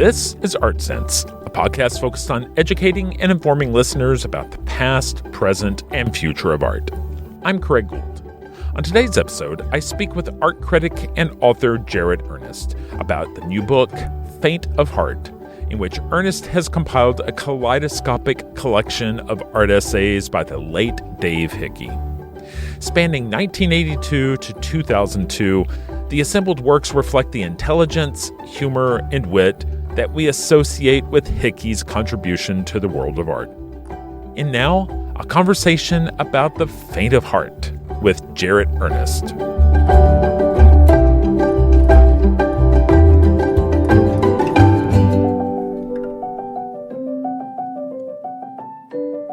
This is Art Sense, a podcast focused on educating and informing listeners about the past, present, and future of art. I'm Craig Gould. On today's episode, I speak with art critic and author Jarrett Earnest about the new book, Feint of Heart, in which Earnest has compiled a kaleidoscopic collection of art essays by the late Dave Hickey. Spanning 1982 to 2002, the assembled works reflect the intelligence, humor, and wit that we associate with Hickey's contribution to the world of art. And now, a conversation about the Feint of Heart with Jarrett Earnest.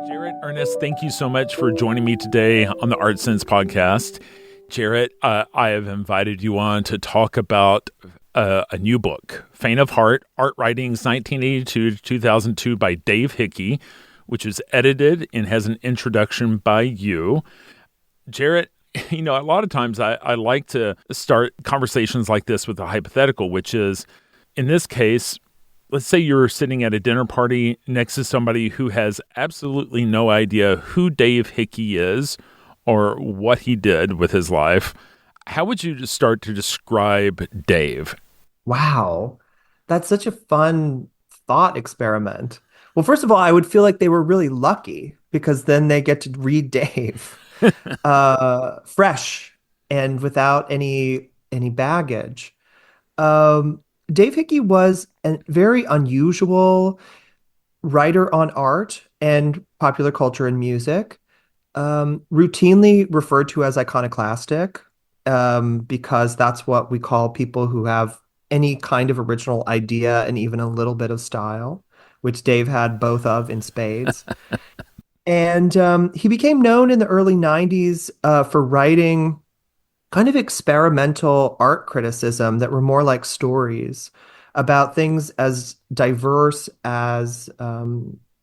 Jarrett Earnest, thank you so much for joining me today on the Art Sense podcast. Jarrett, I have invited you on to talk about a new book, Feint of Heart, Art Writings 1982 to 2002 by Dave Hickey, which is edited and has an introduction by you. Jarrett, a lot of times I like to start conversations like this with a hypothetical, which is, in this case, let's say you're sitting at a dinner party next to somebody who has absolutely no idea who Dave Hickey is or what he did with his life. How would you just start to describe Dave? Wow, that's such a fun thought experiment. Well, first of all, I would feel like they were really lucky because then they get to read Dave fresh and without any baggage. Dave Hickey was a very unusual writer on art and popular culture and music, routinely referred to as iconoclastic, because that's what we call people who have any kind of original idea and even a little bit of style, which Dave had both of in spades. And he became known in the early 90s for writing kind of experimental art criticism that were more like stories about things as diverse as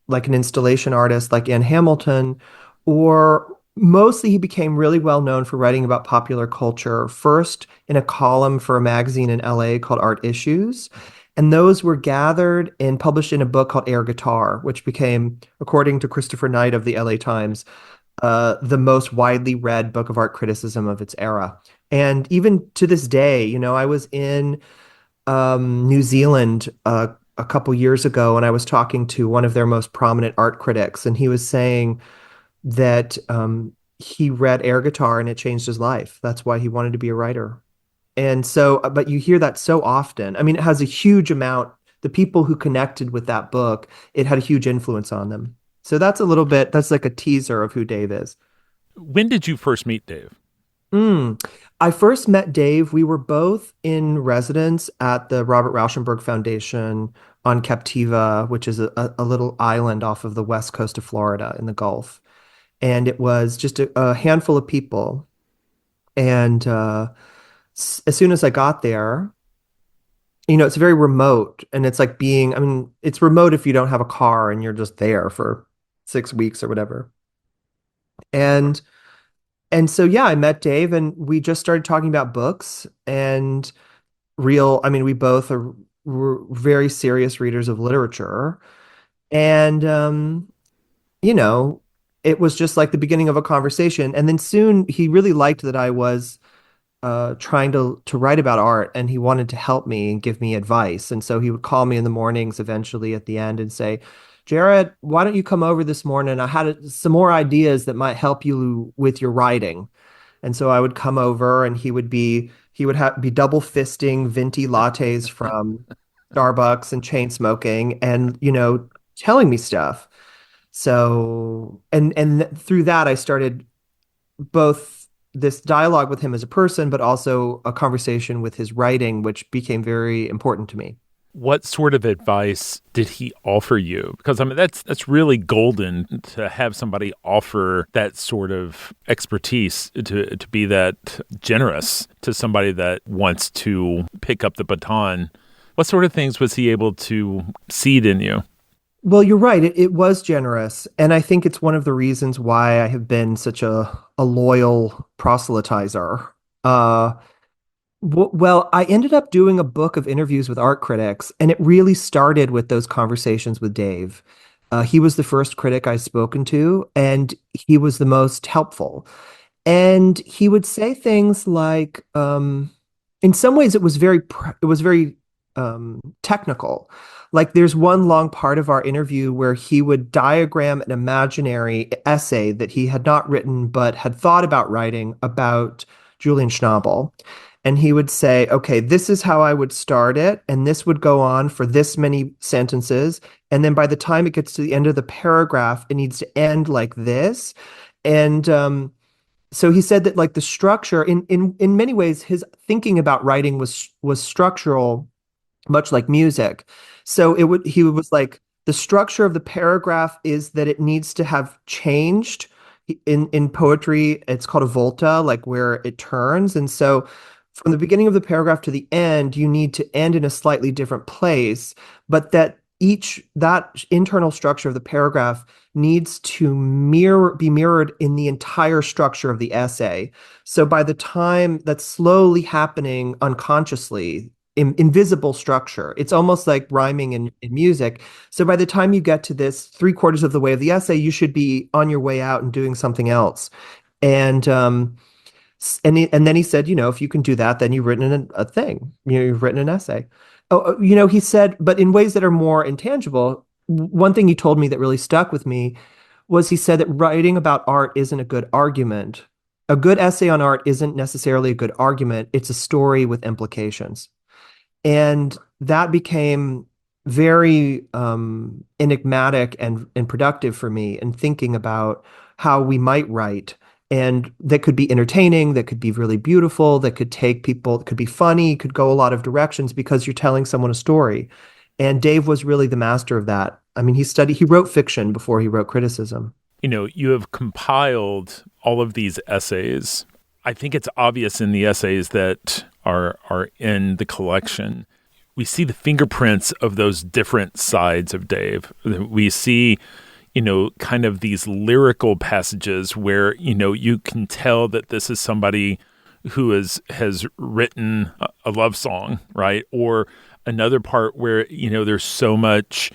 like an installation artist like Ann Hamilton, or mostly he became really well known for writing about popular culture, first in a column for a magazine in LA called Art Issues. And those were gathered and published in a book called Air Guitar, which became, according to Christopher Knight of the LA Times, the most widely read book of art criticism of its era. And even to this day, I was in New Zealand a couple years ago, and I was talking to one of their most prominent art critics, and he was saying that he read air guitar and it changed his life. That's why he wanted to be a writer. And so, but you hear that so often. I mean, it has a huge amount. The people who connected with that book, it had a huge influence on them. So that's that's like a teaser of who Dave is. When did you first meet Dave? I first met Dave. We were both in residence at the Robert Rauschenberg Foundation on Captiva, which is a little island off of the west coast of Florida in the Gulf. And it was just a handful of people. And as soon as I got there, it's very remote. And it's like it's remote if you don't have a car and you're just there for 6 weeks or whatever. And so, yeah, I met Dave and we just started talking about books and we both were very serious readers of literature. And, it was just like the beginning of a conversation. And then soon he really liked that I was trying to write about art, and he wanted to help me and give me advice. And so he would call me in the mornings eventually at the end and say, Jarrett, why don't you come over this morning? I had some more ideas that might help you with your writing. And so I would come over and he would be double fisting venti lattes from Starbucks and chain smoking and, telling me stuff. So, and through that, I started both this dialogue with him as a person, but also a conversation with his writing, which became very important to me. What sort of advice did he offer you? Because that's really golden to have somebody offer that sort of expertise, to be that generous to somebody that wants to pick up the baton. What sort of things was he able to seed in you? Well, you're right. It was generous. And I think it's one of the reasons why I have been such a loyal proselytizer. Well, I ended up doing a book of interviews with art critics, and it really started with those conversations with Dave. He was the first critic I'd spoken to, and he was the most helpful. And he would say things like, in some ways, it was very technical. Like there's one long part of our interview where he would diagram an imaginary essay that he had not written but had thought about writing about Julian Schnabel. And he would say, okay, this is how I would start it, and this would go on for this many sentences. And then by the time it gets to the end of the paragraph, it needs to end like this. And so he said that like the structure in many ways his thinking about writing was structural, much like music. So he was like the structure of the paragraph is that it needs to have changed. In poetry it's called a volta, like where it turns. And so from the beginning of the paragraph to the end you need to end in a slightly different place, but that internal structure of the paragraph needs to be mirrored in the entire structure of the essay. So by the time that's slowly happening unconsciously, invisible structure, it's almost like rhyming in music. So by the time you get to this three-quarters of the way of the essay, you should be on your way out and doing something else. And and then he said, if you can do that, then you've written a thing. You've written an essay. Oh, he said, but in ways that are more intangible. One thing he told me that really stuck with me was he said that writing about art isn't a good argument. A good essay on art isn't necessarily a good argument. It's a story with implications. And that became very enigmatic and productive for me in thinking about how we might write. And that could be entertaining, that could be really beautiful, that could take people, that could be funny, could go a lot of directions because you're telling someone a story. And Dave was really the master of that. I mean, he wrote fiction before he wrote criticism. You have compiled all of these essays. I think it's obvious in the essays that are in the collection. We see the fingerprints of those different sides of Dave. We see kind of these lyrical passages where, you can tell that this is somebody who has written a love song, right? Or another part where, there's so much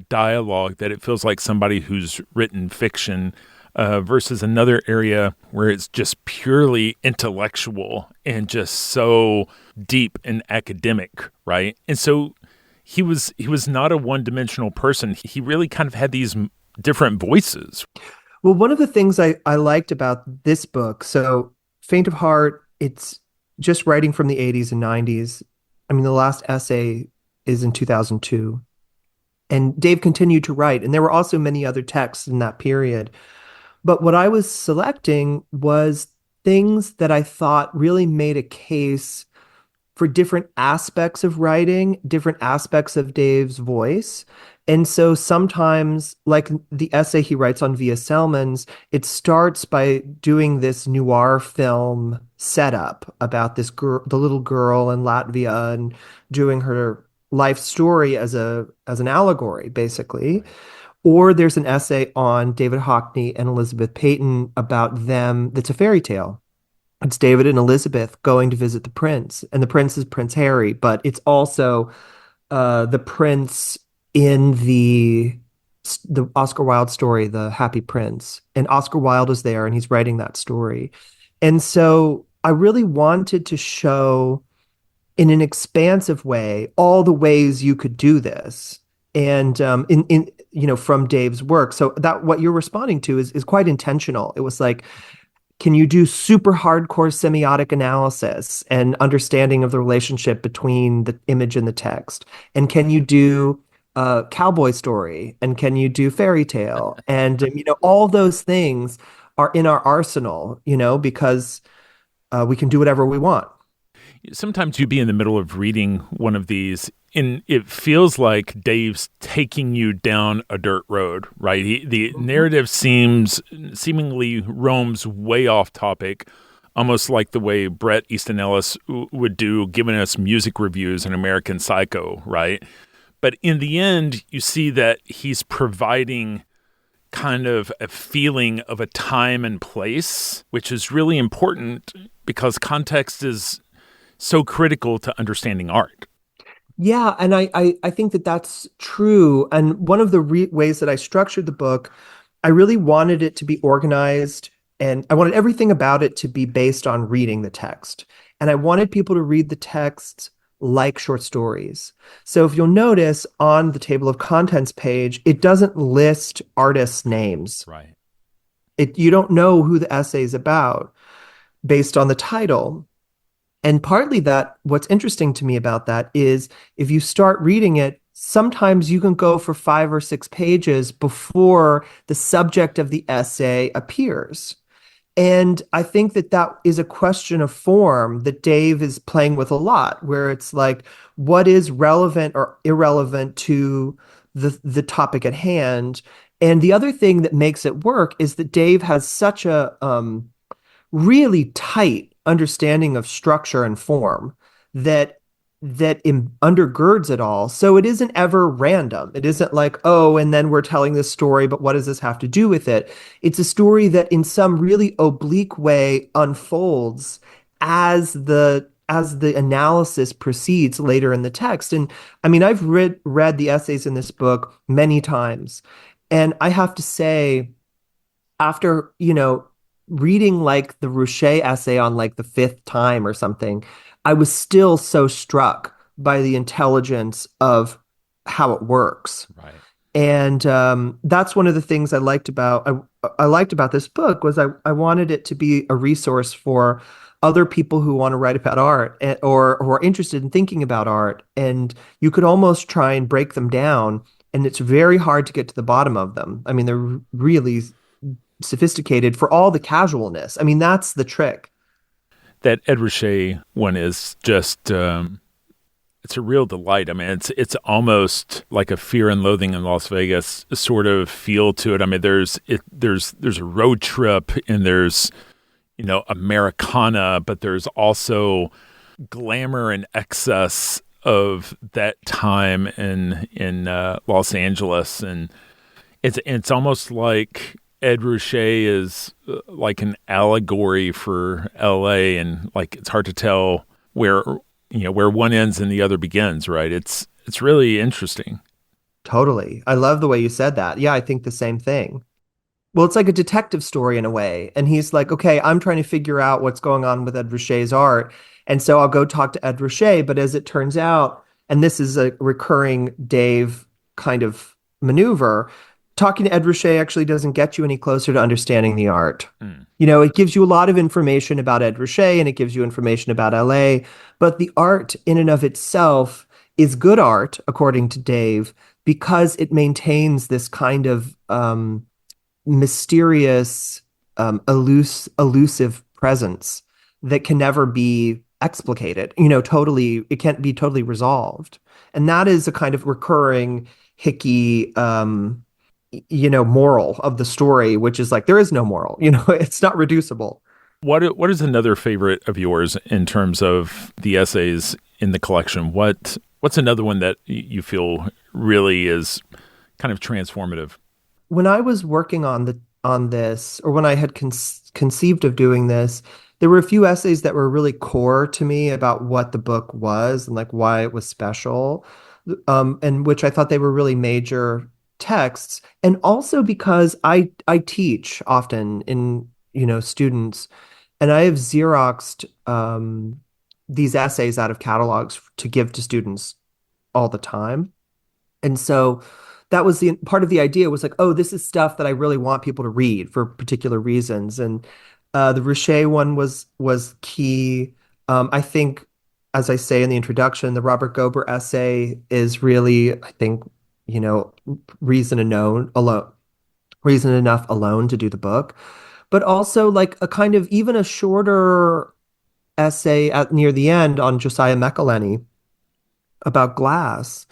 dialogue that it feels like somebody who's written fiction, versus another area where it's just purely intellectual and just so deep and academic, right? And so he was not a one-dimensional person. He really kind of had these different voices. Well, one of the things I liked about this book, so Feint of Heart, it's just writing from the 80s and 90s. I mean, the last essay is in 2002. And Dave continued to write, and there were also many other texts in that period. But what I was selecting was things that I thought really made a case for different aspects of writing, different aspects of Dave's voice. And so sometimes, like the essay he writes on Via Selmans, it starts by doing this noir film setup about this girl, the little girl in Latvia, and doing her life story as an allegory, basically. Or there's an essay on David Hockney and Elizabeth Peyton about them that's a fairy tale. It's David and Elizabeth going to visit the prince, and the prince is Prince Harry, but it's also the prince in the Oscar Wilde story, The Happy Prince. And Oscar Wilde is there, and he's writing that story. And so I really wanted to show in an expansive way all the ways you could do this. And from Dave's work. So that what you're responding to is quite intentional. It was like, can you do super hardcore semiotic analysis and understanding of the relationship between the image and the text? And can you do a cowboy story? And can you do fairy tale? And, all those things are in our arsenal, because we can do whatever we want. Sometimes you'd be in the middle of reading one of these, and it feels like Dave's taking you down a dirt road, right? The narrative seemingly roams way off topic, almost like the way Bret Easton Ellis would do, giving us music reviews in American Psycho, right? But in the end, you see that he's providing kind of a feeling of a time and place, which is really important because context is so critical to understanding art. Yeah, and I think that that's true. And one of the ways that I structured the book, I really wanted it to be organized, and I wanted everything about it to be based on reading the text. And I wanted people to read the text like short stories. So if you'll notice on the table of contents page, it doesn't list artists' names. Right. You don't know who the essay is about based on the title. And partly that, what's interesting to me about that is if you start reading it, sometimes you can go for 5 or 6 pages before the subject of the essay appears. And I think that that is a question of form that Dave is playing with a lot, where it's like, what is relevant or irrelevant to the topic at hand? And the other thing that makes it work is that Dave has such a really tight understanding of structure and form that undergirds it all. So it isn't ever random. It isn't like, oh, and then we're telling this story, but what does this have to do with it? It's a story that in some really oblique way unfolds as the analysis proceeds later in the text. And I mean, I've read the essays in this book many times, and I have to say, after, reading like the Ruche essay on like the fifth time or something, I was still so struck by the intelligence of how it works. Right. And that's one of the things I liked about this book was I wanted it to be a resource for other people who want to write about art or who are interested in thinking about art. And you could almost try and break them down, and it's very hard to get to the bottom of them. I mean, they're really sophisticated for all the casualness. I mean, that's the trick. That Ed Ruscha one is just it's a real delight. I mean, it's almost like a Fear and Loathing in Las Vegas sort of feel to it. I mean, there's a road trip, and there's Americana, but there's also glamour and excess of that time in Los Angeles, and it's almost like Ed Ruscha is like an allegory for LA, and like it's hard to tell where one ends and the other begins, right? It's really interesting. Totally. I love the way you said that. Yeah, I think the same thing. Well, it's like a detective story in a way. And he's like, okay, I'm trying to figure out what's going on with Ed Ruscha's art. And so I'll go talk to Ed Ruscha. But as it turns out, and this is a recurring Dave kind of maneuver, talking to Ed Ruscha actually doesn't get you any closer to understanding the art. Mm. It gives you a lot of information about Ed Ruscha and it gives you information about LA, but the art in and of itself is good art, according to Dave, because it maintains this kind of mysterious, elusive presence that can never be explicated. Totally, it can't be totally resolved, and that is a kind of recurring Hickey, moral of the story, which is like there is no moral. It's not reducible. What is another favorite of yours in terms of the essays in the collection? What's another one that you feel really is kind of transformative? When I was working on this, or when I had conceived of doing this, there were a few essays that were really core to me about what the book was and like why it was special, and which I thought they were really major texts, and also because I teach often in students, and I have Xeroxed these essays out of catalogs to give to students all the time. And so that was the part of the idea was like, oh, this is stuff that I really want people to read for particular reasons. And the Ruche one was key. I think, as I say in the introduction, the Robert Gober essay is really, I think, reason enough alone to do the book. But also like a kind of even a shorter essay near the end on Josiah McElhenney about glass.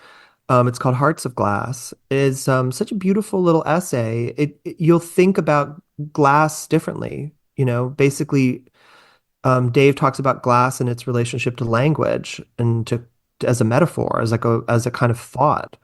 It's called Hearts of Glass. Is such a beautiful little essay. You'll think about glass differently. Basically, Dave talks about glass and its relationship to language and as a metaphor, as a kind of thought.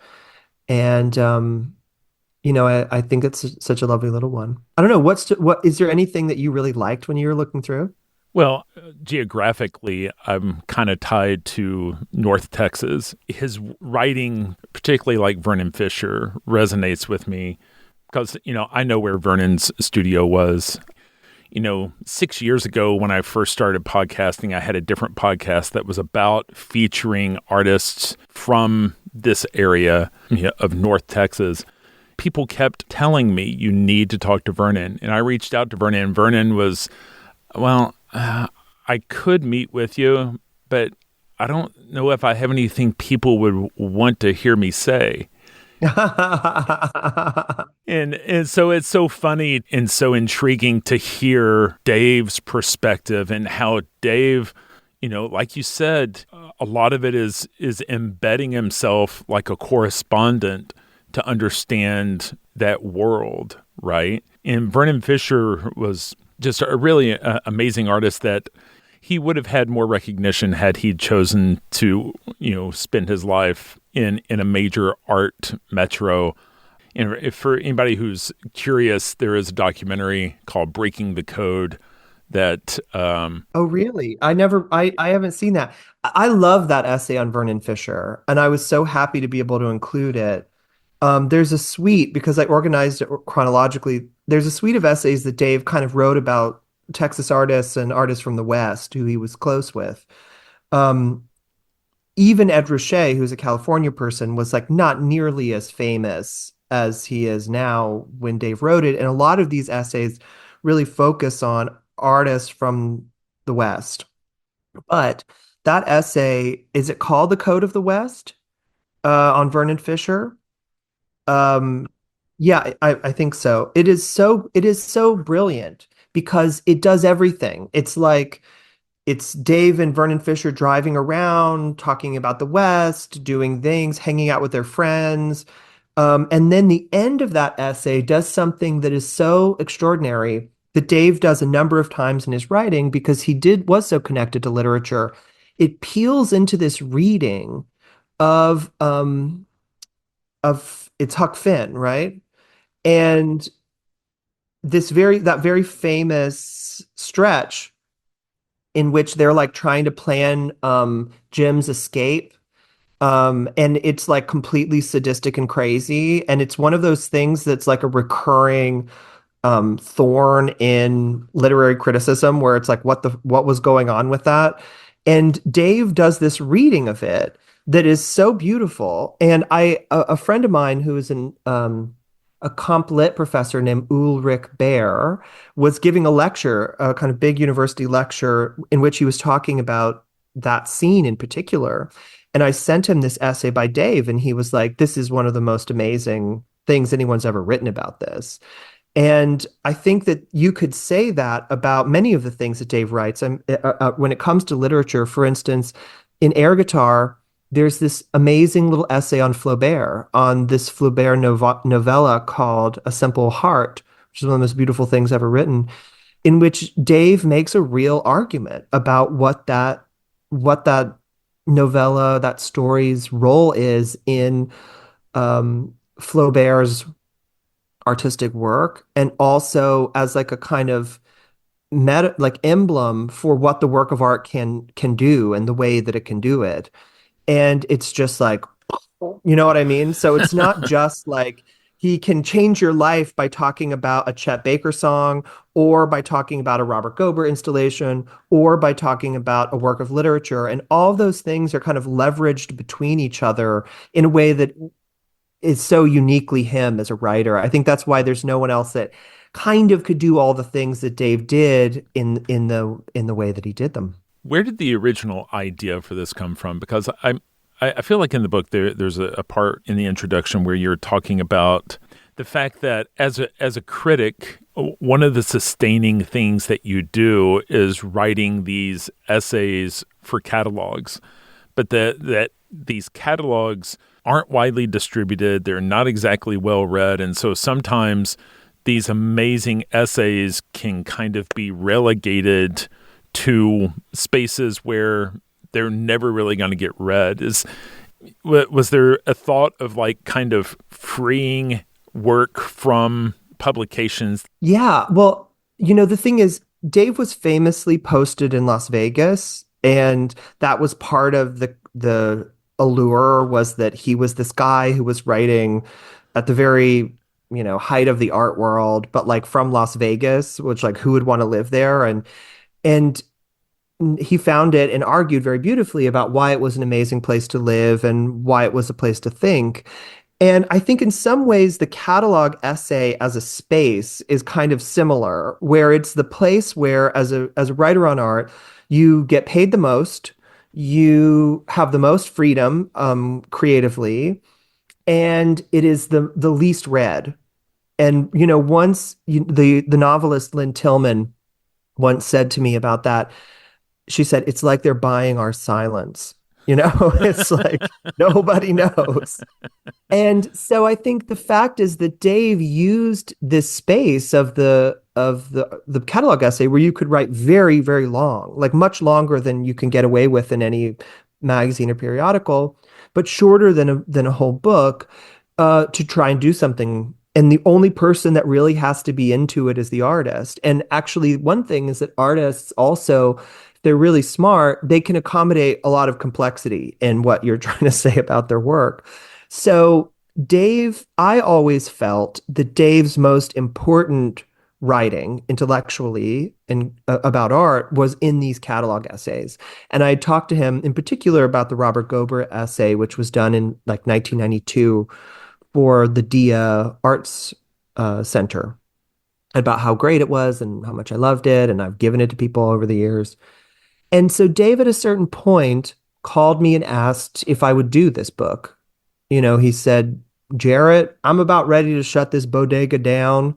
And I think it's such a lovely little one. I don't know what is there anything that you really liked when you were looking through? Well, geographically, I'm kind of tied to North Texas. His writing, particularly like Vernon Fisher, resonates with me because, I know where Vernon's studio was. 6 years ago when I first started podcasting, I had a different podcast that was about featuring artists from this area of North Texas. People kept telling me, you need to talk to Vernon. And I reached out to Vernon, and Vernon was, well, I could meet with you, but I don't know if I have anything people would want to hear me say. And so it's so funny and so intriguing to hear Dave's perspective and how Dave, like you said, a lot of it is embedding himself like a correspondent to understand that world, right? And Vernon Fisher was just a really amazing artist that he would have had more recognition had he chosen to, spend his life in a major art metro. And if for anybody who's curious, there is a documentary called Breaking the Code that Oh, really? I haven't seen that. I love that essay on Vernon Fisher, and I was so happy to be able to include it. There's a suite, because I organized it chronologically. There's a suite of essays that Dave kind of wrote about Texas artists and artists from the West who he was close with. Um, Even Ed Ruscha, who's a California person, was like not nearly as famous as he is now when Dave wrote it. And a lot of these essays really focus on artists from the West. But that essay, is it called The Code of the West, on Vernon Fisher? Um, yeah, I think so. It is so brilliant because it does everything. It's Dave and Vernon Fisher driving around, talking about the West, doing things, hanging out with their friends. And then the end of that essay does something that is so extraordinary that Dave does a number of times in his writing because was so connected to literature. It peels into this reading of it's Huck Finn, right? And that very famous stretch in which they're like trying to plan Jim's escape. And it's like completely sadistic and crazy. And it's one of those things that's like a recurring thorn in literary criticism where it's like what was going on with that. And Dave does this reading of it that is so beautiful. And a friend of mine who is a comp lit professor named Ulrich Baer was giving a lecture, a kind of big university lecture, in which he was talking about that scene in particular. And I sent him this essay by Dave, and he was like, "This is one of the most amazing things anyone's ever written about this." And I think that you could say that about many of the things that Dave writes. When it comes to literature, for instance, in air guitar, there's this amazing little essay on Flaubert, on this Flaubert novella called A Simple Heart, which is one of the most beautiful things ever written, in which Dave makes a real argument about what that novella, that story's role is in Flaubert's artistic work, and also as like a kind of like emblem for what the work of art can do and the way that it can do it. And it's just like, you know what I mean? So it's not just like he can change your life by talking about a Chet Baker song, or by talking about a Robert Gober installation, or by talking about a work of literature. And all those things are kind of leveraged between each other in a way that is so uniquely him as a writer. I think that's why there's no one else that kind of could do all the things that Dave did in the way that he did them. Where did the original idea for this come from? Because I feel like in the book there's a part in the introduction where you're talking about the fact that as a critic, one of the sustaining things that you do is writing these essays for catalogs, but that these catalogs aren't widely distributed. They're not exactly well read, and so sometimes these amazing essays can kind of be relegated to spaces where they're never really going to get read. Was there a thought of like kind of freeing work from publications? Yeah, well, the thing is, Dave was famously posted in Las Vegas, and that was part of the allure was that he was this guy who was writing at the very, height of the art world, but like from Las Vegas, which like who would want to live there? And he found it and argued very beautifully about why it was an amazing place to live and why it was a place to think. And I think in some ways, the catalog essay as a space is kind of similar, where it's the place where, as a writer on art, you get paid the most, you have the most freedom creatively, and it is the least read. And once the novelist Lynn Tillman once said to me about that, she said, it's like they're buying our silence. It's like nobody knows. And so I think the fact is that Dave used this space of the catalog essay where you could write very, very long, like much longer than you can get away with in any magazine or periodical, but shorter than a whole book, to try and do something. And the only person that really has to be into it is the artist. And actually, one thing is that artists also, if they're really smart, they can accommodate a lot of complexity in what you're trying to say about their work. So I always felt that Dave's most important writing intellectually and about art was in these catalog essays. And I talked to him in particular about the Robert Gober essay, which was done in like 1992 for the Dia Arts Center, about how great it was and how much I loved it. And I've given it to people over the years. And so Dave, at a certain point, called me and asked if I would do this book. He said, Jarrett, I'm about ready to shut this bodega down,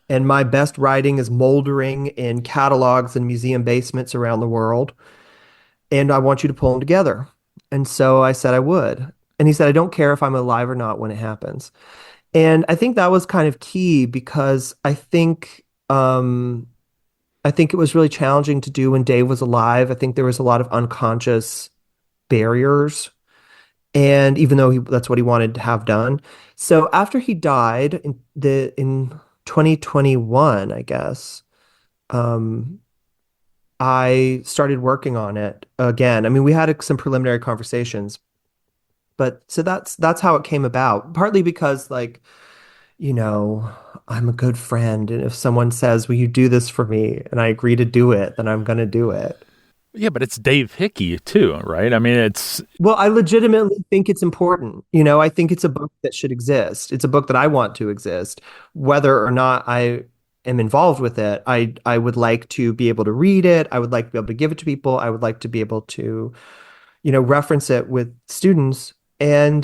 and my best writing is moldering in catalogs and museum basements around the world. And I want you to pull them together. And so I said I would. And he said, I don't care if I'm alive or not when it happens. And I think that was kind of key because I think it was really challenging to do when Dave was alive. I think there was a lot of unconscious barriers. And even though that's what he wanted to have done. So after he died in 2021, I guess, I started working on it again. I mean, we had some preliminary conversations, but so that's how it came about. Partly because like, you know, I'm a good friend, and if someone says, "Will you do this for me?" and I agree to do it, then I'm going to do it. Yeah, but it's Dave Hickey too, right? I mean, Well, I legitimately think it's important. I think it's a book that should exist. It's a book that I want to exist. Whether or not I am involved with it, I would like to be able to read it. I would like to be able to give it to people. I would like to be able to, reference it with students and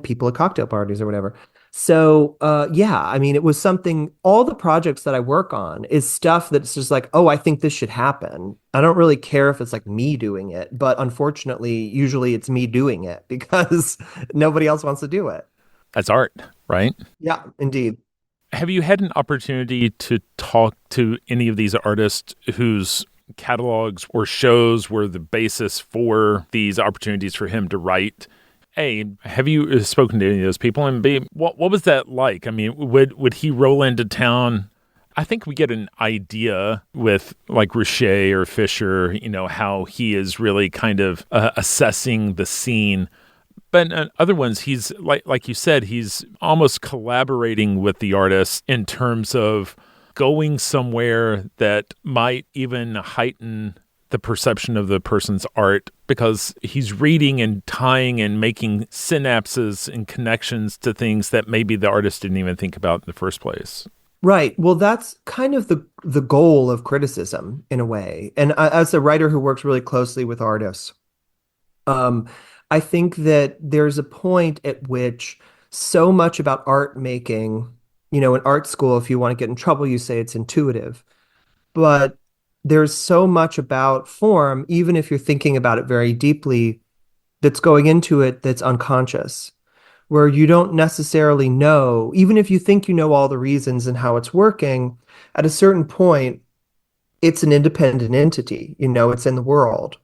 people at cocktail parties or whatever. So yeah, I mean, it was something, all the projects that I work on is stuff that's just like, oh, I think this should happen. I don't really care if it's like me doing it, but unfortunately, usually it's me doing it because nobody else wants to do it. that's art, right? Yeah, indeed. Have you had an opportunity to talk to any of these artists whose catalogs or shows were the basis for these opportunities for him to write? A, have you spoken to any of those people? And B, what was that like? I mean, would he roll into town? I think we get an idea with like Richet or Fisher, how he is really kind of assessing the scene. But in other ones, he's like you said, he's almost collaborating with the artist in terms of going somewhere that might even heighten the perception of the person's art because he's reading and tying and making synapses and connections to things that maybe the artist didn't even think about in the first place. Right. Well, that's kind of the goal of criticism in a way. And as a writer who works really closely with artists, I think that there's a point at which so much about art making, in art school, if you want to get in trouble, you say it's intuitive. But there's so much about form, even if you're thinking about it very deeply, that's going into it that's unconscious, where you don't necessarily know, even if you think you know all the reasons and how it's working, at a certain point, it's an independent entity, it's in the world.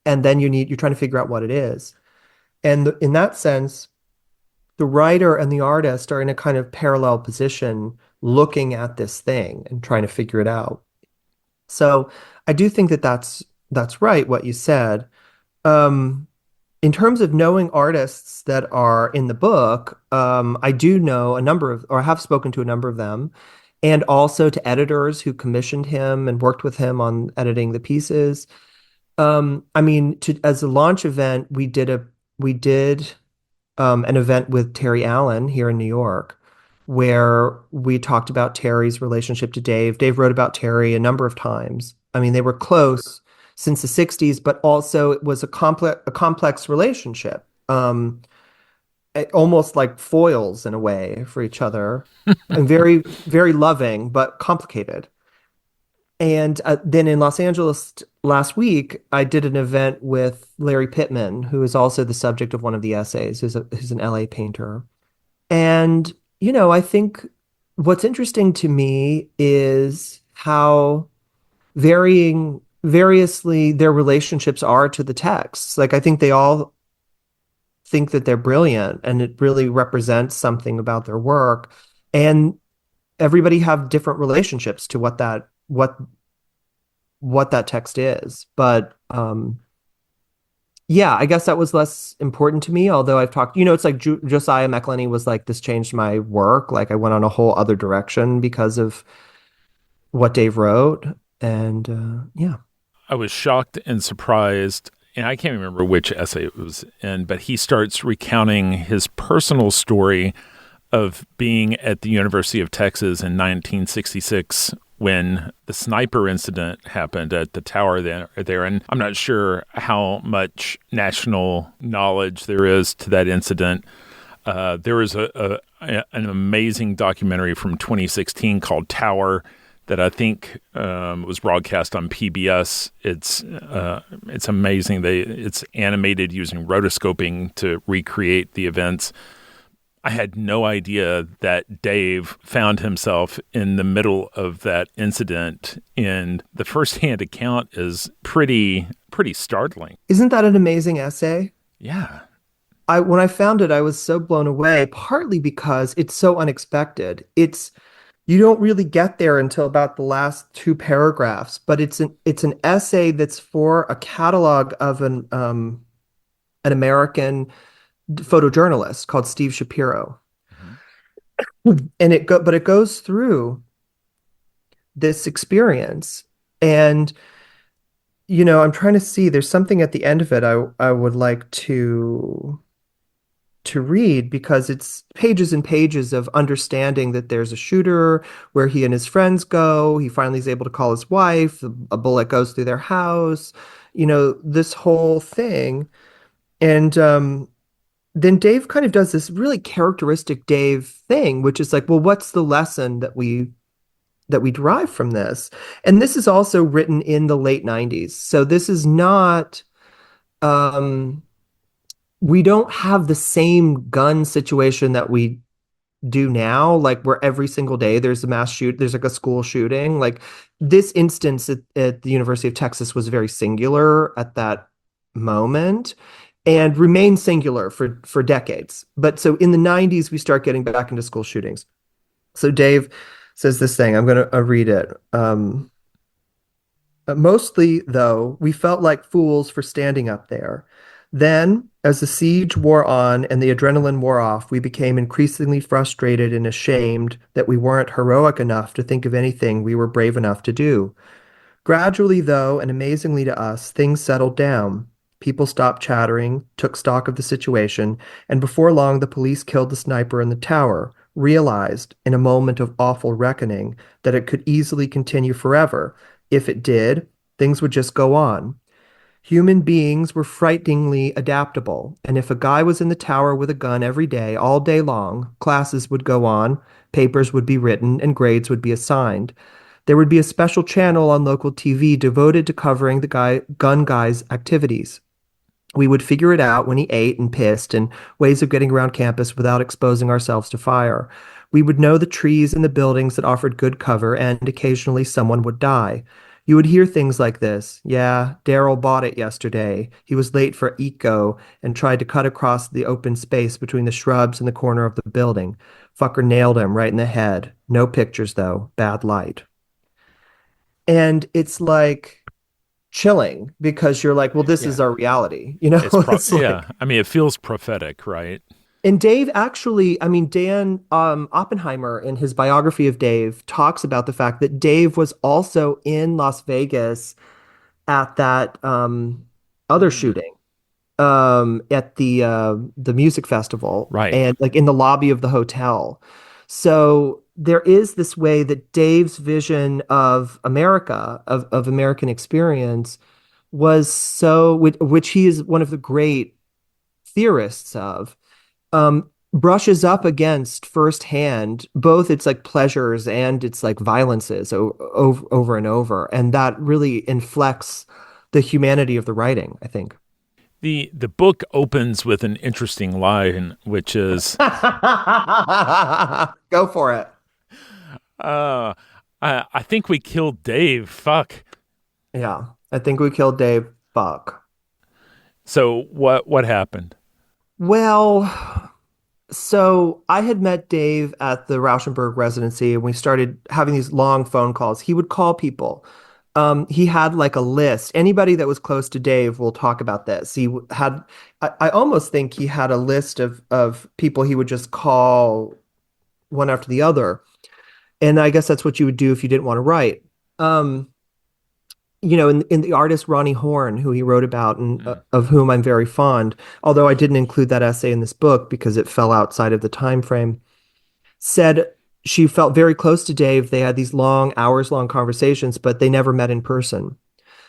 And then you're trying to figure out what it is. And in that sense, the writer and the artist are in a kind of parallel position looking at this thing and trying to figure it out. So I do think that that's right what you said. Um, in terms of knowing artists that are in the book, I do know a number of, or have spoken to a number of them, and also to editors who commissioned him and worked with him on editing the pieces. I mean, as a launch event, we did an event with Terry Allen here in New York, where we talked about Terry's relationship to Dave. Dave wrote about Terry a number of times. I mean, they were close since the 60s, but also it was a complex relationship. Almost like foils in a way for each other, and very, very loving, but complicated. And then in Los Angeles last week, I did an event with Larry Pittman, who is also the subject of one of the essays, who's an LA painter. And, I think what's interesting to me is how variously their relationships are to the texts. Like, I think they all think that they're brilliant and it really represents something about their work. And everybody have different relationships to what that text is. But yeah, I guess that was less important to me. Although I've talked, it's like Josiah McElhenney was like, this changed my work. Like I went on a whole other direction because of what Dave wrote. And yeah. I was shocked and surprised, and I can't remember which essay it was in, but he starts recounting his personal story of being at the University of Texas in 1966 when the sniper incident happened at the tower there. And I'm not sure how much national knowledge there is to that incident. There was an amazing documentary from 2016 called Tower that I think was broadcast on PBS. It's amazing. It's animated using rotoscoping to recreate the events. I had no idea that Dave found himself in the middle of that incident, and the firsthand account is pretty startling. Isn't that an amazing essay? Yeah. When I found it, I was so blown away, partly because it's so unexpected. You don't really get there until about the last two paragraphs, but it's an essay that's for a catalog of an American photojournalist called Steve Shapiro. And but it goes through this experience. And, I'm trying to see, there's something at the end of it I would like to read because it's pages and pages of understanding that there's a shooter where he and his friends go. He finally is able to call his wife. A bullet goes through their house, this whole thing. And then Dave kind of does this really characteristic Dave thing, which is like, well, what's the lesson that we derive from this? And this is also written in the late 90s. So this is not we don't have the same gun situation that we do now, like where every single day there's there's like a school shooting. Like this instance at the University of Texas was very singular at that moment and remained singular for decades. But so in the 90s, we start getting back into school shootings. So Dave says this thing, I'm going to read it. Mostly, though, we felt like fools for standing up there. Then, as the siege wore on and the adrenaline wore off, we became increasingly frustrated and ashamed that we weren't heroic enough to think of anything we were brave enough to do. Gradually, though, and amazingly to us, things settled down. People stopped chattering, took stock of the situation, and before long the police killed the sniper in the tower, realized, in a moment of awful reckoning, that it could easily continue forever. If it did, things would just go on. Human beings were frighteningly adaptable, and if a guy was in the tower with a gun every day, all day long, classes would go on, papers would be written, and grades would be assigned. There would be a special channel on local TV devoted to covering the gun guy's activities. We would figure it out when he ate and pissed and ways of getting around campus without exposing ourselves to fire. We would know the trees and the buildings that offered good cover, and occasionally someone would die. You would hear things like this. Yeah, Daryl bought it yesterday. He was late for eco and tried to cut across the open space between the shrubs and the corner of the building. Fucker nailed him right in the head. No pictures, though. Bad light. And it's like chilling because you're like, well, this is Yeah. our reality. You know, it's like, Yeah. I mean, it feels prophetic, right? and Dave actually, I mean, Dan Oppenheimer in his biography of Dave talks about the fact that Dave was also in Las Vegas at that other Mm, shooting at the music festival right. and like in the lobby of the hotel. So there is this way that Dave's vision of America, of American experience, was so, which he is one of the great theorists of, brushes up against firsthand both its like pleasures and its like violences over and over. And that really inflects the humanity of the writing, I think. The book opens with an interesting line, which is, Go for it. uh, I think we killed Dave. Fuck. Yeah, I think we killed Dave. Fuck. So what happened? Well, so I had met Dave at the Rauschenberg residency and we started having these long phone calls. He would call people. He had like a list. Anybody that was close to Dave will talk about this. Had, I almost think he had a list of people he would just call one after the other. And I guess that's what you would do if you didn't want to write. Um, in the artist Ronnie Horn, who he wrote about and Mm. of whom I'm very fond, although I didn't include that essay in this book because it fell outside of the time frame, said she felt very close to Dave. They had these long, hours long conversations, but they never met in person.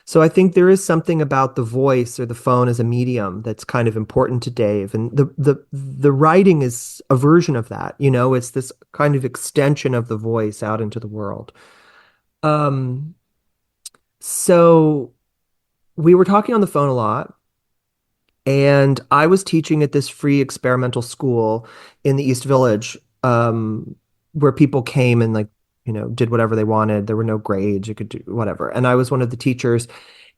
So I think there is something about the voice or the phone as a medium that's kind of important to Dave. And the writing is a version of that. It's this kind of extension of the voice out into the world. Um, so we were talking on the phone a lot, and I was teaching at this free experimental school in the East Village, where people came and like, did whatever they wanted. There were no grades, you could do whatever. And I was one of the teachers.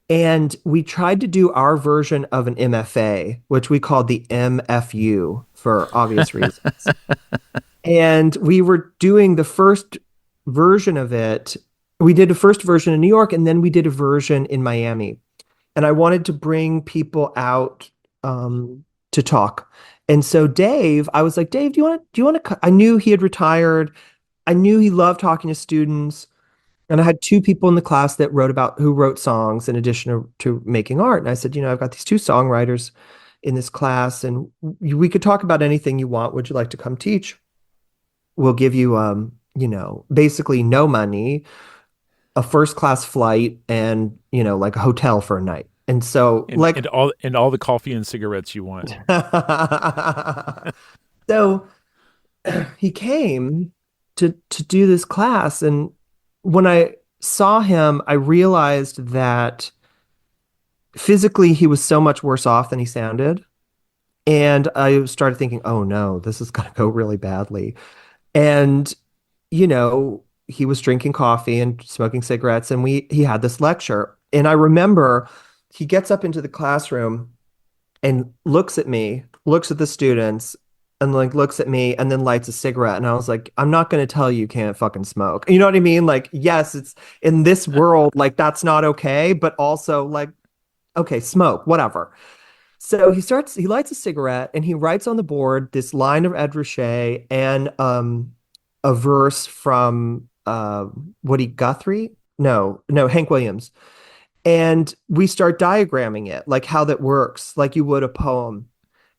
And we tried to do our version of an MFA, which we called the MFU for obvious reasons. And we were doing the first version of it. We did a first version in New York, and then we did a version in Miami. And I wanted to bring people out to talk. And so Dave, I was like, Dave, do you want to? I knew he had retired. I knew he loved talking to students. And I had two people in the class that who wrote songs in addition to making art. And I said, I've got these two songwriters in this class, and we could talk about anything you want. Would you like to come teach? We'll give you, basically no money, a first class flight, and, like a hotel for a night. And so, And like, and all the coffee and cigarettes you want. so he came to do this class, and when I saw him, I realized that physically he was so much worse off than he sounded. And I started thinking, oh no, this is going to go really badly. And, he was drinking coffee and smoking cigarettes, and he had this lecture. And I remember he gets up into the classroom and looks at me, looks at the students, and like looks at me and then lights a cigarette. And I was like, I'm not going to tell you can't fucking smoke. You know what I mean? Like, yes, it's in this world, like that's not okay, but also like, okay, smoke, whatever. So he lights a cigarette and he writes on the board this line of Ed Ruscha and a verse from Woody Guthrie? No, Hank Williams. And we start diagramming it, like how that works, like you would a poem,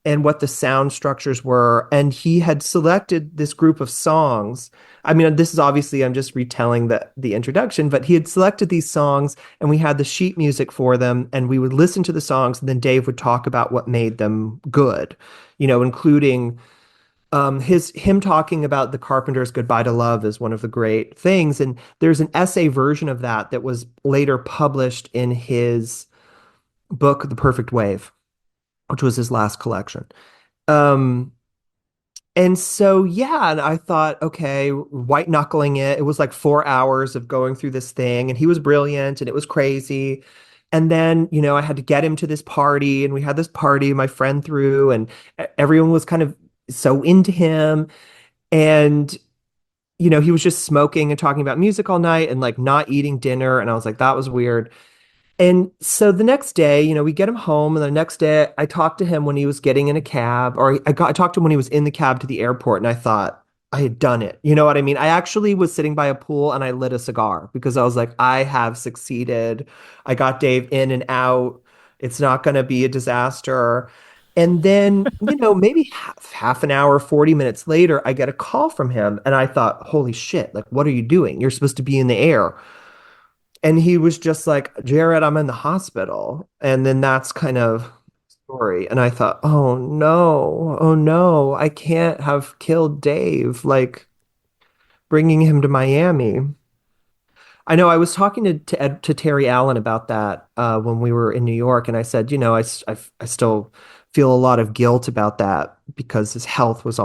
and what the sound structures were. And he had selected this group of songs. I mean, this is obviously, I'm just retelling the introduction, but he had selected these songs and we had the sheet music for them. And we would listen to the songs and then Dave would talk about what made them good, including him talking about the Carpenter's Goodbye to Love is one of the great things. And there's an essay version of that was later published in his book, The Perfect Wave, which was his last collection. Um, and so, yeah, and I thought, okay, white knuckling it. It was like 4 hours of going through this thing, and he was brilliant and it was crazy. And then, I had to get him to this party, and we had this party my friend threw, and everyone was kind of so into him. And he was just smoking and talking about music all night and like not eating dinner. And I was like, that was weird. And so the next day, we get him home, and the next day I talked to him when he was getting in a cab, or I talked to him when he was in the cab to the airport, and I thought I had done it. You know what I mean? I actually was sitting by a pool and I lit a cigar because I was like, I have succeeded. I got Dave in and out. It's not going to be a disaster. And then, maybe half an hour, 40 minutes later, I get a call from him, and I thought, holy shit, like, what are you doing? You're supposed to be in the air. And he was just like, Jarrett, I'm in the hospital. And then that's kind of the story. And I thought, oh no, I can't have killed Dave, like bringing him to Miami. I know I was talking to Terry Allen about that when we were in New York. And I said, I still feel a lot of guilt about that because his health was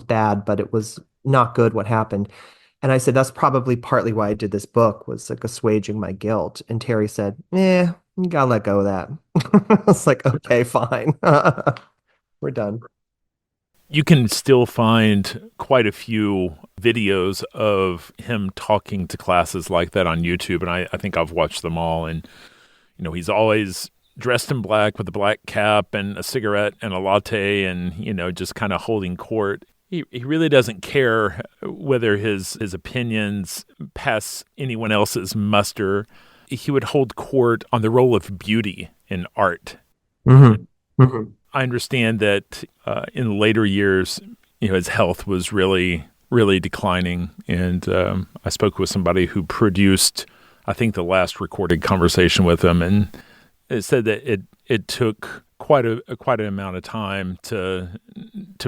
bad, but it was not good what happened. And I said, that's probably partly why I did this book, was like assuaging my guilt. And Terry said, you gotta let go of that. I was like, okay, fine. We're done. You can still find quite a few videos of him talking to classes like that on YouTube, and I think I've watched them all. And, he's always dressed in black with a black cap and a cigarette and a latte and, just kind of holding court. He really doesn't care whether his opinions pass anyone else's muster. He would hold court on the role of beauty in art. Mm-hmm. Mm-hmm. I understand that in later years, his health was really, really declining. And I spoke with somebody who produced, I think, the last recorded conversation with him, and it said that it took quite an amount of time to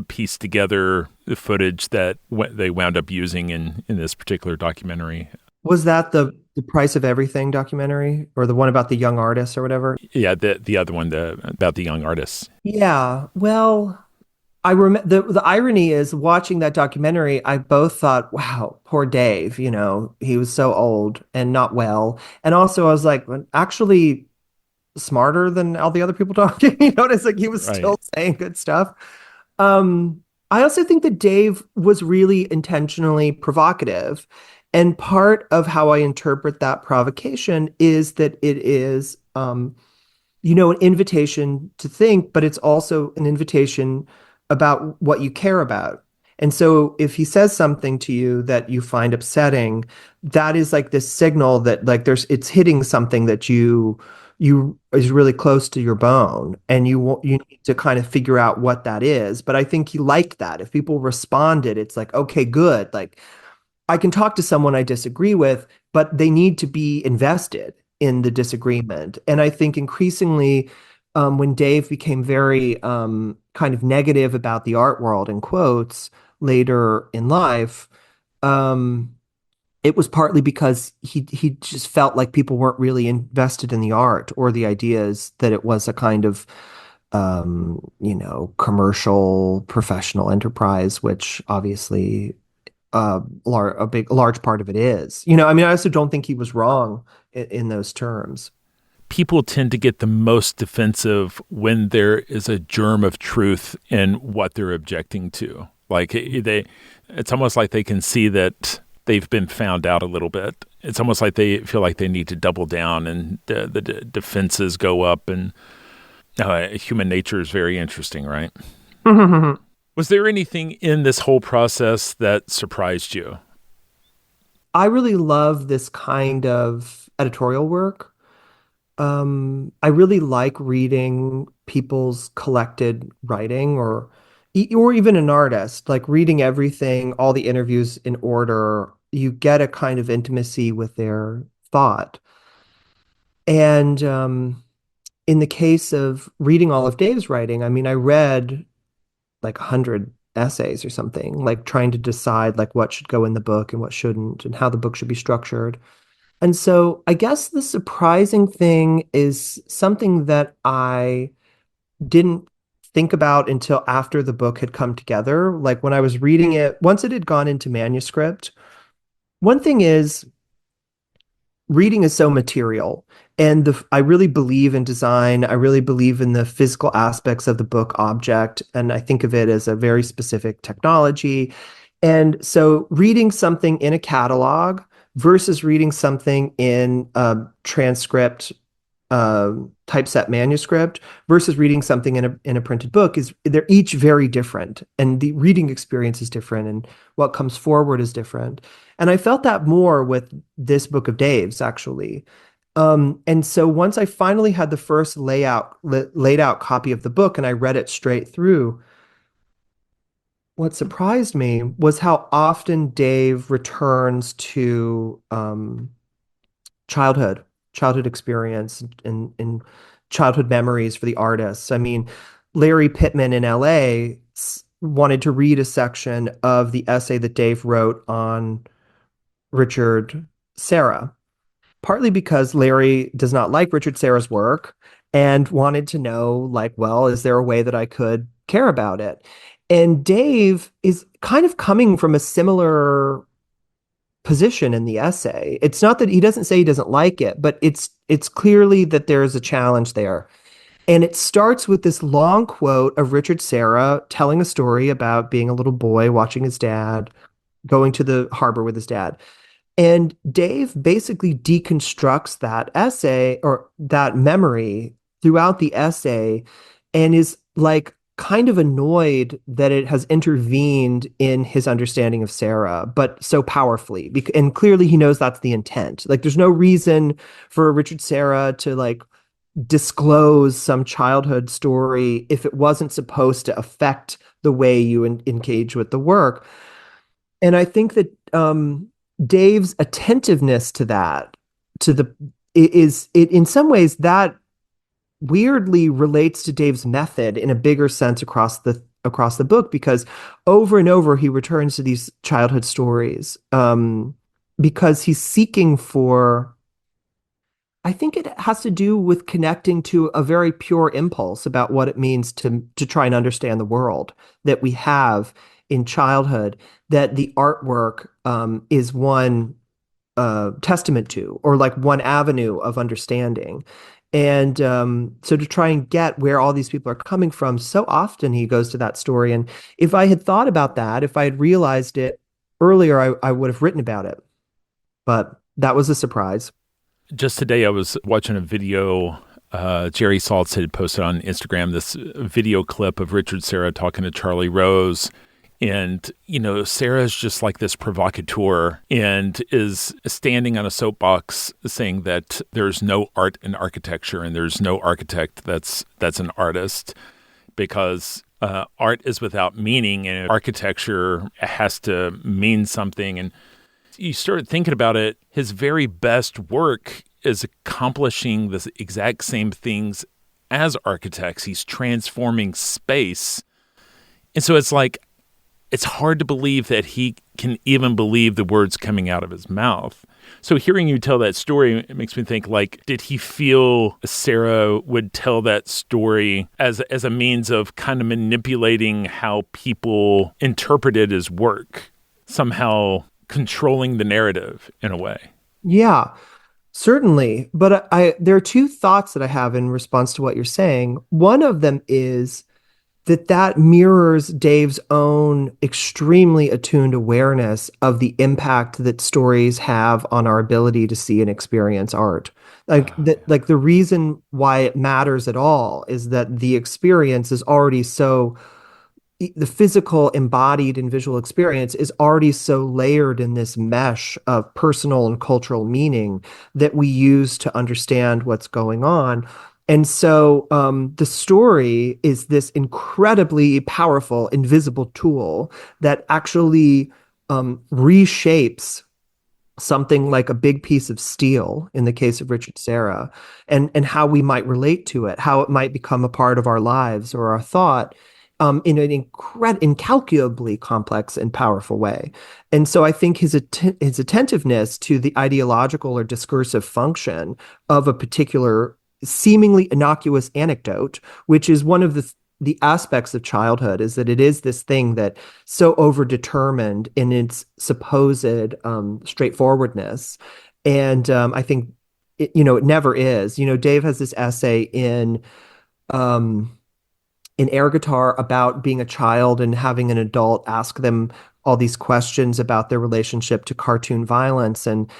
piece together the footage that they wound up using in this particular documentary. Was that the Price of Everything documentary, or the one about the young artists or whatever? Yeah, the other one, about the young artists. Yeah. Well, I remember the irony is watching that documentary, I both thought, wow, poor Dave, he was so old and not well. And also I was like, well, actually smarter than all the other people talking. It's like he was still saying good stuff. I also think that Dave was really intentionally provocative. And part of how I interpret that provocation is that it is, an invitation to think, but it's also an invitation about what you care about. And so if he says something to you that you find upsetting, that is like this signal that like it's hitting something that you is really close to your bone, and you need to kind of figure out what that is. But I think he liked that. If people responded, it's like, okay, good. Like I can talk to someone I disagree with, but they need to be invested in the disagreement. And I think increasingly, when Dave became very kind of negative about the art world, in quotes, later in life, it was partly because he just felt like people weren't really invested in the art or the ideas, that it was a kind of commercial professional enterprise, which obviously a large part of it is. I also don't think he was wrong in those terms. People tend to get the most defensive when there is a germ of truth in what they're objecting to. Like it's almost like they can see that they've been found out a little bit. It's almost like they feel like they need to double down, and the defenses go up. And human nature is very interesting, right? Was there anything in this whole process that surprised you? I really love this kind of editorial work. I really like reading people's collected writing, or even an artist, like reading everything, all the interviews in order. You get a kind of intimacy with their thought. And in the case of reading all of Dave's writing, I read like 100 essays or something, like trying to decide like what should go in the book and what shouldn't, and how the book should be structured. And so I guess the surprising thing is something that I didn't think about until after the book had come together. Like when I was reading it, once it had gone into manuscript, one thing is reading is so material. And I really believe in design. I really believe in the physical aspects of the book object. And I think of it as a very specific technology. And so reading something in a catalog versus reading something in a transcript, typeset manuscript versus reading something in a printed book is they're each very different, and the reading experience is different, and what comes forward is different. And I felt that more with this book of Dave's actually. And so once I finally had the first laid out copy of the book and I read it straight through, what surprised me was how often Dave returns to childhood, childhood experience and childhood memories for the artists. I mean, Larry Pittman in LA wanted to read a section of the essay that Dave wrote on Richard Serra, partly because Larry does not like Richard Serra's work and wanted to know, like, well, is there a way that I could care about it? And Dave is kind of coming from a similar position in the essay. It's not that he doesn't say he doesn't like it, but it's clearly that there's a challenge there. And it starts with this long quote of Richard Serra telling a story about being a little boy watching his dad going to the harbor with his dad. And Dave basically deconstructs that essay or that memory throughout the essay and is like kind of annoyed that it has intervened in his understanding of Sarah, but so powerfully. And clearly he knows that's the intent. Like there's no reason for Richard Serra to like disclose some childhood story if it wasn't supposed to affect the way you engage with the work. And I think that Dave's attentiveness to that, to the is it in some ways that weirdly relates to Dave's method in a bigger sense across the book because over and over he returns to these childhood stories because he's seeking for. I think it has to do with connecting to a very pure impulse about what it means to try and understand the world that we have in childhood, that the artwork is one testament to, or like one avenue of understanding. And so to try and get where all these people are coming from, so often he goes to that story. And if I had thought about that, if I had realized it earlier, I would have written about it. But that was a surprise. Just today, I was watching a video. Jerry Saltz had posted on Instagram this video clip of Richard Serra talking to Charlie Rose. And, you know, Sarah's just like this provocateur and is standing on a soapbox saying that there's no art in architecture and there's no architect that's an artist because art is without meaning and architecture has to mean something. And you start thinking about it, his very best work is accomplishing the exact same things as architects. He's transforming space. And so it's like, it's hard to believe that he can even believe the words coming out of his mouth. So hearing you tell that story, it makes me think, like, did he feel Serra would tell that story as a means of kind of manipulating how people interpreted his work, somehow controlling the narrative in a way? Yeah, certainly. But there are two thoughts that I have in response to what you're saying. One of them is that mirrors Dave's own extremely attuned awareness of the impact that stories have on our ability to see and experience art. Like the reason why it matters at all is that the experience is already so the physical embodied and visual experience is already so layered in this mesh of personal and cultural meaning that we use to understand what's going on. And so the story is this incredibly powerful, invisible tool that actually reshapes something like a big piece of steel in the case of Richard Serra, and how we might relate to it, how it might become a part of our lives or our thought in an incalculably complex and powerful way. And so I think his attentiveness to the ideological or discursive function of a particular seemingly innocuous anecdote, which is one of the aspects of childhood, is that it is this thing that so overdetermined in its supposed straightforwardness. And I think it never is. Dave has this essay in air guitar about being a child and having an adult ask them all these questions about their relationship to cartoon violence. And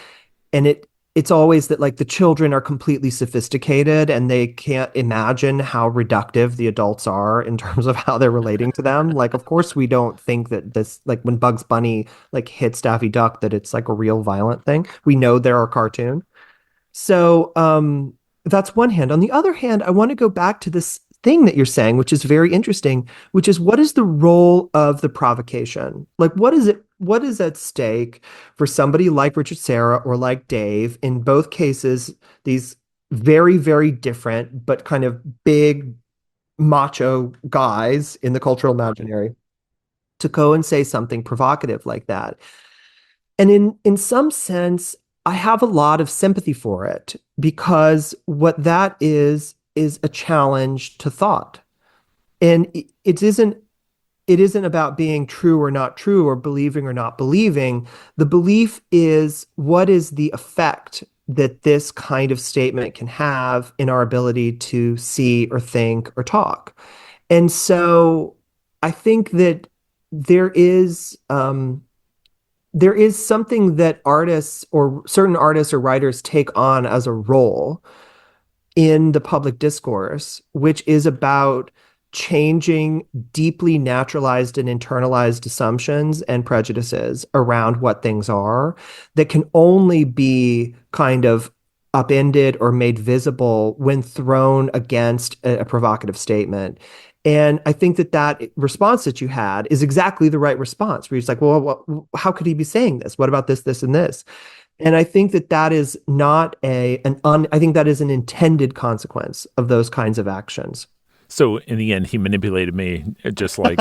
it's always that like the children are completely sophisticated and they can't imagine how reductive the adults are in terms of how they're relating to them. Like, of course, we don't think that this, like when Bugs Bunny like hits Daffy Duck, that it's like a real violent thing. We know they're a cartoon. So that's one hand. On the other hand, I want to go back to this thing that you're saying, which is very interesting, which is what is the role of the provocation? Like, what is at stake for somebody like Richard Serra or like Dave? In both cases, these very, very different, but kind of big macho guys in the cultural imaginary to go and say something provocative like that. And in some sense, I have a lot of sympathy for it because what that is a challenge to thought. And it isn't about being true or not true or believing or not believing. The belief is what is the effect that this kind of statement can have in our ability to see or think or talk. And so I think that there is there is something that artists or certain artists or writers take on as a role in the public discourse, which is about changing deeply naturalized and internalized assumptions and prejudices around what things are that can only be kind of upended or made visible when thrown against a provocative statement. And I think that response that you had is exactly the right response, where you're just like, well, how could he be saying this? What about this, this, and this? And I think that is not I think that is an intended consequence of those kinds of actions. So in the end, he manipulated me, just like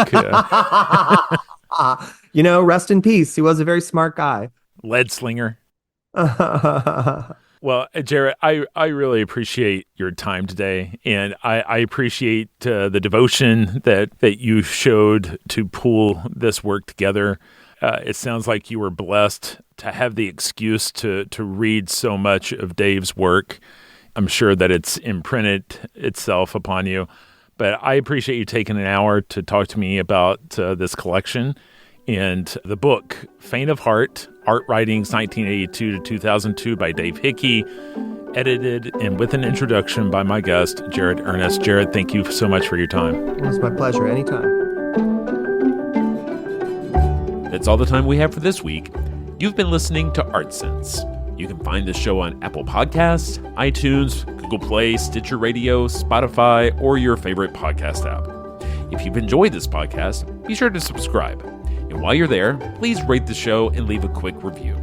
rest in peace. He was a very smart guy. lead slinger. Well, Jarrett, I really appreciate your time today, and I appreciate the devotion that you showed to pull this work together. It sounds like you were blessed to have the excuse to read so much of Dave's work. I'm sure that it's imprinted itself upon you. But I appreciate you taking an hour to talk to me about this collection and the book, Feint of Heart, Art Writings 1982 to 2002 by Dave Hickey, edited and with an introduction by my guest, Jarrett Earnest. Jarrett, thank you so much for your time. It was my pleasure. Anytime. That's all the time we have for this week. You've been listening to Art Sense. You can find this show on Apple Podcasts, iTunes, Google Play, Stitcher Radio, Spotify, or your favorite podcast app. If you've enjoyed this podcast, be sure to subscribe. And while you're there, please rate the show and leave a quick review.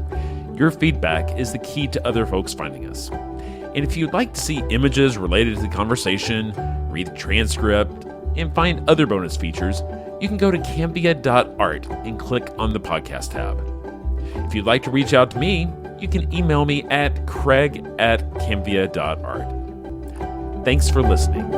Your feedback is the key to other folks finding us. And if you'd like to see images related to the conversation, read the transcript, and find other bonus features, you can go to cambia.art and click on the podcast tab. If you'd like to reach out to me, you can email me at craig@cambia.art. Thanks for listening.